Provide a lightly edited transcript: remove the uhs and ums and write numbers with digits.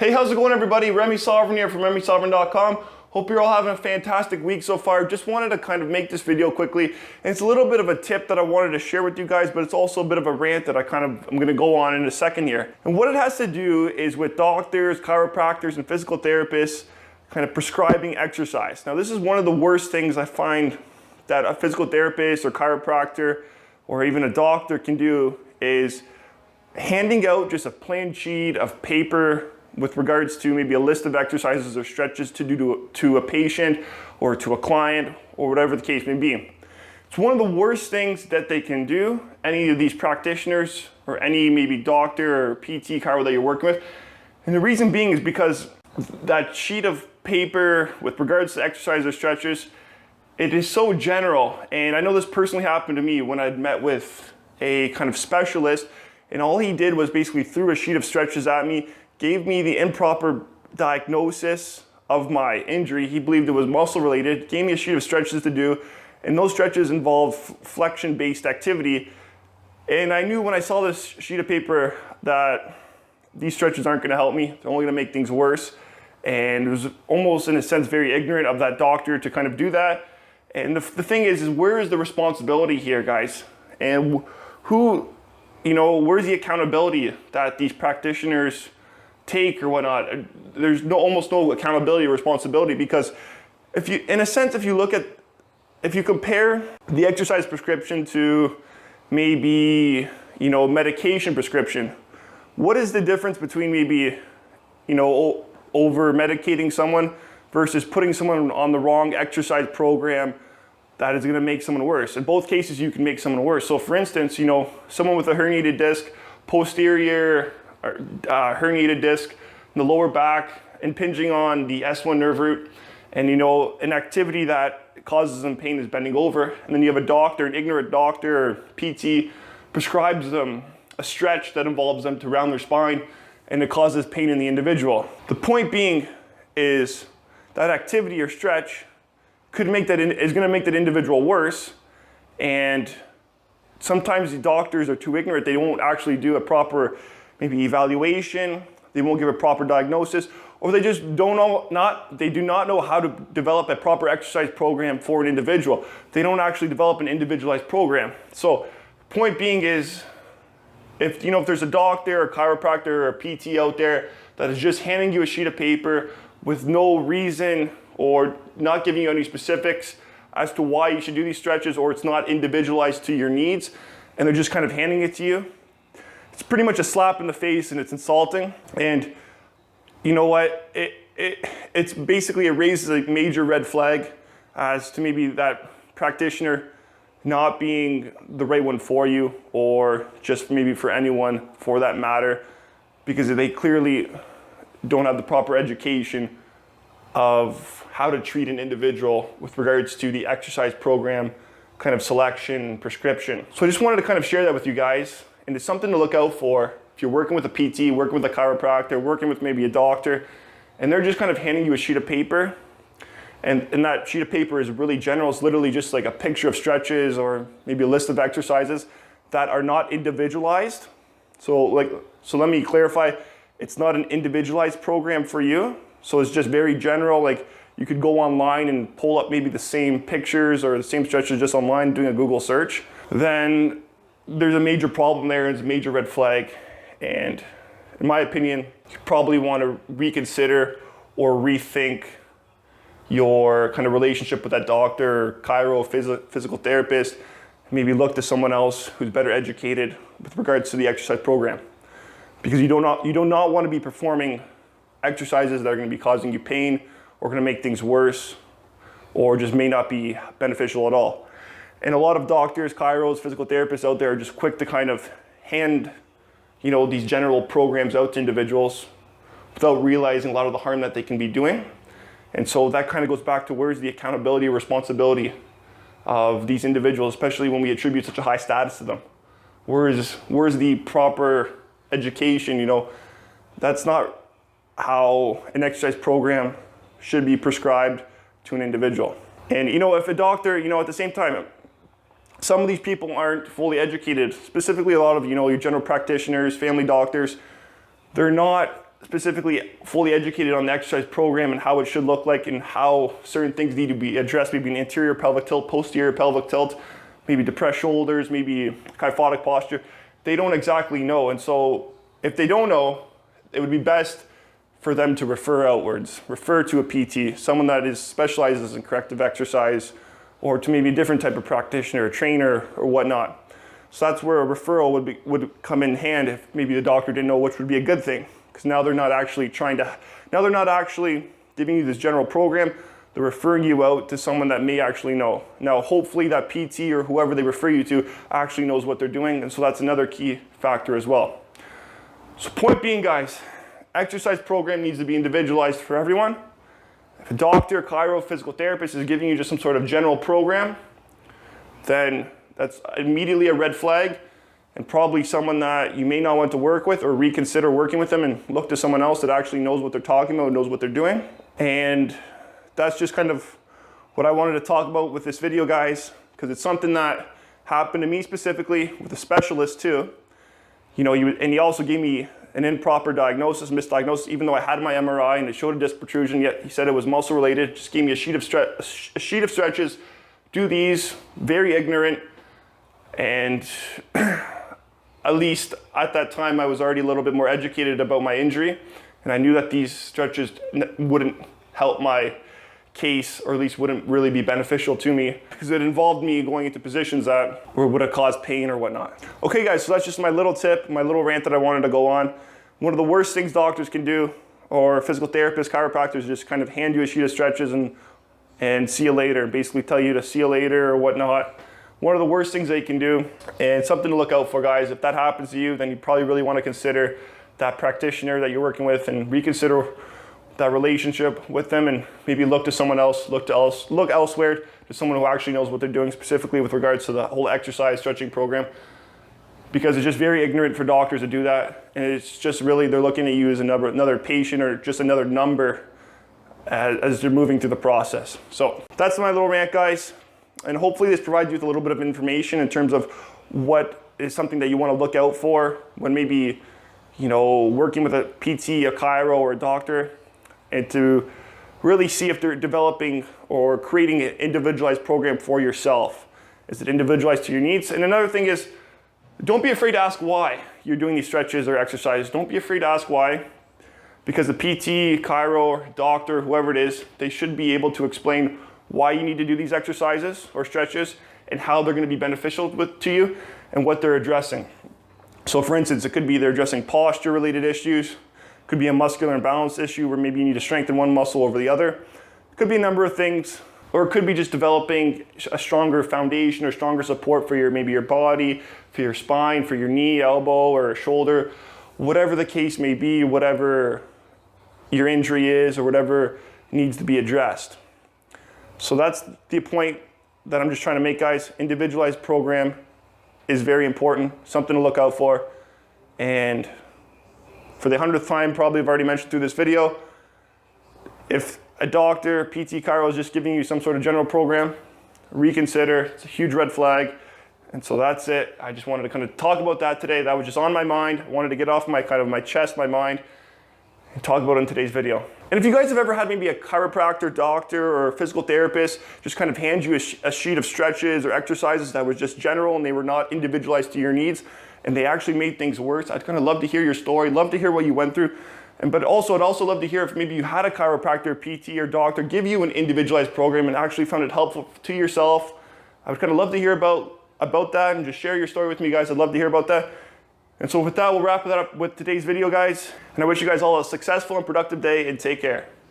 Hey, how's it going everybody? Remy Sovereign here from RemySovereign.com. Hope you're all having a fantastic week so far. Just wanted to kind of make this video quickly. And it's a little bit of a tip that I wanted to share with you guys, but it's also a bit of a rant that I'm gonna go on in a second here. And what it has to do is with doctors, chiropractors, and physical therapists kind of prescribing exercise. Now, this is one of the worst things I find that a physical therapist or chiropractor or even a doctor can do is handing out just a plain sheet of paper with regards to maybe a list of exercises or stretches to do to a patient or to a client or whatever the case may be. It's one of the worst things that they can do, any of these practitioners or any maybe doctor or PT chiro that you're working with. And the reason being is because that sheet of paper with regards to exercise or stretches, it is so general. And I know this personally happened to me when I'd met with a kind of specialist, and all he did was basically threw a sheet of stretches at me, gave me the improper diagnosis of my injury. He believed it was muscle related, gave me a sheet of stretches to do, and those stretches involved flexion based activity. And I knew when I saw this sheet of paper that these stretches aren't gonna help me, they're only gonna make things worse. And it was almost in a sense very ignorant of that doctor to kind of do that. And the thing is where is the responsibility here, guys? And where's the accountability that these practitioners take or whatnot? There's almost no accountability or responsibility, because if you compare the exercise prescription to maybe, medication prescription, what is the difference between maybe, over medicating someone versus putting someone on the wrong exercise program that is going to make someone worse? In both cases, you can make someone worse. So for instance, someone with a herniated disc, posterior herniated disc in the lower back, impinging on the S1 nerve root, and an activity that causes them pain is bending over, and then you have a doctor, an ignorant doctor or PT, prescribes them a stretch that involves them to round their spine, and it causes pain in the individual. The point being is that activity or stretch is going to make that individual worse, and sometimes the doctors are too ignorant. They won't actually do a proper maybe evaluation, they won't give a proper diagnosis, or they just do not know how to develop a proper exercise program for an individual. They don't actually develop an individualized program. So point being is, if there's a doctor or chiropractor or a PT out there that is just handing you a sheet of paper with no reason or not giving you any specifics as to why you should do these stretches, or it's not individualized to your needs, and they're just kind of handing it to you, it's pretty much a slap in the face, and it's insulting. And you know what? It's basically, it raises a major red flag as to maybe that practitioner not being the right one for you, or just maybe for anyone for that matter, because they clearly don't have the proper education of how to treat an individual with regards to the exercise program kind of selection, prescription. So I just wanted to kind of share that with you guys. And it's something to look out for if you're working with a PT, working with a chiropractor, working with maybe a doctor, and they're just kind of handing you a sheet of paper. And that sheet of paper is really general. It's literally just like a picture of stretches or maybe a list of exercises that are not individualized. So let me clarify, it's not an individualized program for you. So it's just very general. Like, you could go online and pull up maybe the same pictures or the same stretches just online doing a Google search. Then there's a major problem there, and it's a major red flag. And in my opinion, you probably want to reconsider or rethink your kind of relationship with that doctor, or chiro, physical therapist. Maybe look to someone else who's better educated with regards to the exercise program, because you do not want to be performing exercises that are going to be causing you pain or going to make things worse, or just may not be beneficial at all. And a lot of doctors, chiros, physical therapists out there are just quick to kind of hand, these general programs out to individuals without realizing a lot of the harm that they can be doing. And so that kind of goes back to, where's the accountability or responsibility of these individuals, especially when we attribute such a high status to them? Where's the proper education? That's not how an exercise program should be prescribed to an individual. And if a doctor, at the same time, some of these people aren't fully educated, specifically a lot of, your general practitioners, family doctors, they're not specifically fully educated on the exercise program and how it should look like and how certain things need to be addressed, maybe an anterior pelvic tilt, posterior pelvic tilt, maybe depressed shoulders, maybe kyphotic posture. They don't exactly know. And so if they don't know, it would be best for them to refer outwards, refer to a PT, someone that specializes in corrective exercise, or to maybe a different type of practitioner, a trainer, or whatnot. So that's where a referral would come in hand if maybe the doctor didn't know which would be a good thing. Because now they're not actually giving you this general program, they're referring you out to someone that may actually know. Now, hopefully that PT or whoever they refer you to actually knows what they're doing, and so that's another key factor as well. So point being, guys, exercise program needs to be individualized for everyone. If a doctor, chiro, physical therapist is giving you just some sort of general program, then that's immediately a red flag, and probably someone that you may not want to work with, or reconsider working with them and look to someone else that actually knows what they're talking about, knows what they're doing. And that's just kind of what I wanted to talk about with this video, guys, because it's something that happened to me specifically with a specialist too. You know, he also gave me an improper diagnosis, misdiagnosis, even though I had my MRI and it showed a disc protrusion, yet he said it was muscle related. Just gave me a sheet of stretches, do these, very ignorant. And at least at that time, I was already a little bit more educated about my injury, and I knew that these stretches wouldn't help my case, or at least wouldn't really be beneficial to me, because it involved me going into positions that would have caused pain or whatnot. Okay guys, so that's just my little tip, my little rant that I wanted to go on. One of the worst things doctors can do, or physical therapists, chiropractors, just kind of hand you a sheet of stretches and see you later, basically tell you to see you later or whatnot. One of the worst things they can do, and something to look out for, guys. If that happens to you, then you probably really want to consider that practitioner that you're working with and reconsider that relationship with them, and maybe look to someone else, look elsewhere to someone who actually knows what they're doing, specifically with regards to the whole exercise stretching program, because it's just very ignorant for doctors to do that, and it's just really, they're looking at you as another patient or just another number as they're moving through the process. So that's my little rant, guys, and hopefully this provides you with a little bit of information in terms of what is something that you want to look out for when maybe, you know, working with a PT, a chiro, or a doctor, and to really see if they're developing or creating an individualized program for yourself. Is it individualized to your needs? And another thing is, don't be afraid to ask why you're doing these stretches or exercises. Don't be afraid to ask why, because the PT, chiro, doctor, whoever it is, they should be able to explain why you need to do these exercises or stretches and how they're going to be beneficial to you and what they're addressing. So for instance, it could be they're addressing posture related issues. Could be a muscular imbalance issue where maybe you need to strengthen one muscle over the other. It could be a number of things, or it could be just developing a stronger foundation or stronger support for maybe your body, for your spine, for your knee, elbow, or shoulder, whatever the case may be, whatever your injury is or whatever needs to be addressed. So that's the point that I'm just trying to make, guys. Individualized program is very important, something to look out for. And for the 100th time, probably I've already mentioned through this video, if a doctor, PT, chiro is just giving you some sort of general program, reconsider. It's a huge red flag. And so that's it. I just wanted to kind of talk about that today. That was just on my mind. I wanted to get off my chest, my mind, and talk about it in today's video. And if you guys have ever had maybe a chiropractor, doctor, or physical therapist just kind of hand you a sheet of stretches or exercises that was just general and they were not individualized to your needs, and they actually made things worse, I'd kind of love to hear your story, love to hear what you went through. But I'd also love to hear if maybe you had a chiropractor, PT, or doctor give you an individualized program and actually found it helpful to yourself. I would kind of love to hear about that, and just share your story with me, guys. I'd love to hear about that. And so with that, we'll wrap that up with today's video, guys. And I wish you guys all a successful and productive day, and take care.